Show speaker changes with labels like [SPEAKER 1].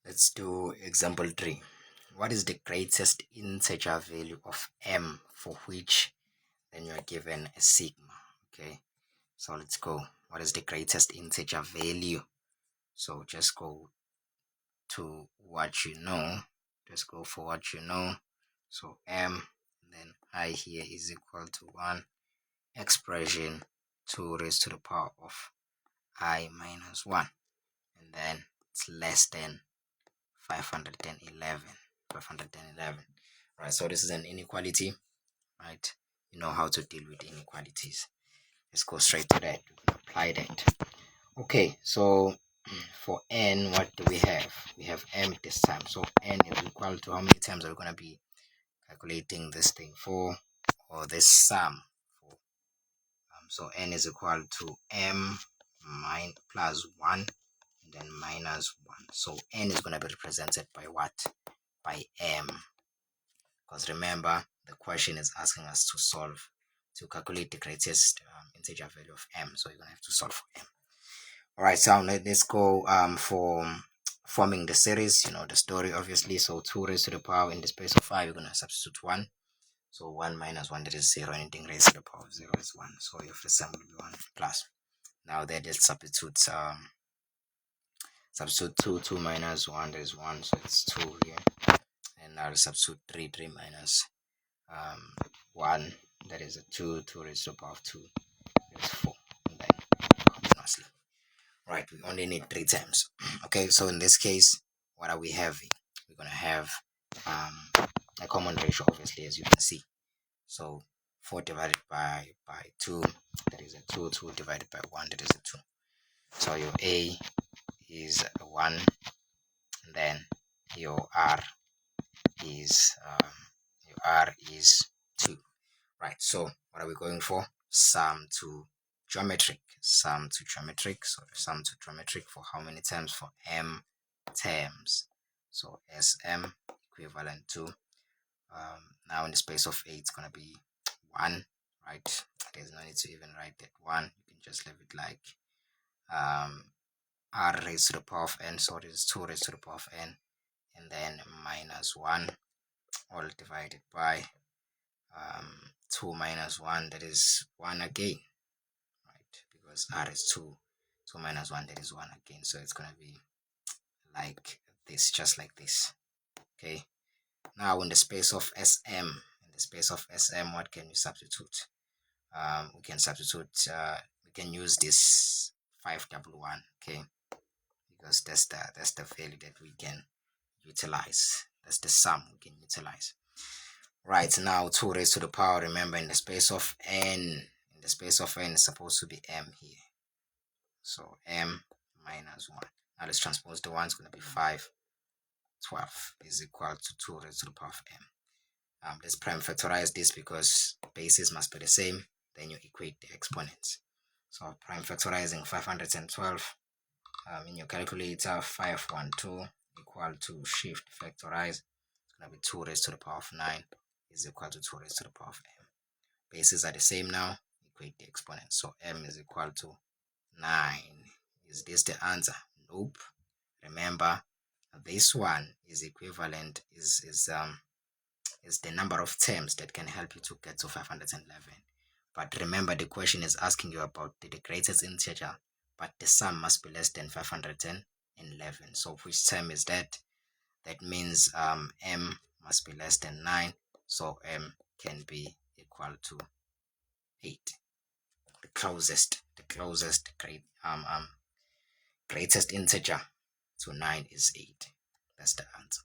[SPEAKER 1] Let's do example 3. What is the greatest integer value of m for which then you are given a sigma? Okay, so let's go. What is the greatest integer value? So just go to what you know. Just go for what you know. So m, then I here is equal to 1 expression 2 raised to the power of I minus 1, and then it's less than 511. Right, so this is an inequality, right? You know how to deal with inequalities. Let's go straight to that. We can apply that. Okay, so for n, what do we have? We have m this time. So n is equal to how many times are we going to be calculating this thing for, or this sum for? So n is equal to m plus 1 and then minus 1. So n is going to be represented by what? By m. Because remember, the question is asking us to calculate the greatest integer value of m. So you're going to have to solve for m. Alright, so let's go for forming the series, the story obviously. So 2 raised to the power in the space of 5, you're going to substitute 1. So 1 minus 1, that is 0. Anything raised to the power of 0 is 1. So your first sum will be 1 plus. Now that is substitute 2 minus 1, that is 1. So it's 2 here. And now substitute 3 minus 1, that is a 2 raised to the power of 2, that is 4. And then continuously. Right, we only need 3 times. Okay, so in this case, what are we having? We're going to have a common ratio, obviously, as you can see. So 4 divided by 2, that is a 2. 2 divided by 1, that is a 2. So your a is 1, and then your r is 2. Right, so what are we going for? Sum to geometric. So the sum to geometric for how many terms? For m terms. So sm equivalent to now in the space of 8, it's going to be 1, right? There's no need to even write that 1. You can just leave it like r raised to the power of n. So it is 2 raised to the power of n, and then minus 1, all divided by 2 minus 1, that is 1 again, right? Because r is 2. 2 minus 1, that is 1 again. So it's going to be like this, just like this. Okay, now in the space of sm, what can we substitute? We can substitute, we can use this 511, okay, because that's the value that we can utilize. That's the sum we can utilize. Right, now 2 raised to the power, remember, in the space of n, is supposed to be m here. So m minus 1. Now let's transpose the 1. It's going to be 5. 12 is equal to 2 raised to the power of m. Let's prime factorize this because bases must be the same. Then you equate the exponents. So prime factorizing 512 in your calculator, 512 equal to shift factorize. It's going to be 2 raised to the power of 9 is equal to 2 raised to the power of m. Bases are the same now. Equate the exponents. So m is equal to 9. Is this the answer? Nope. Remember, this one is equivalent, is the number of terms that can help you to get to 511. But remember, the question is asking you about the greatest integer, but the sum must be less than 511. So which term is that? That means m must be less than 9. So m can be equal to 8. The closest greatest integer to 9 is 8. That's the answer.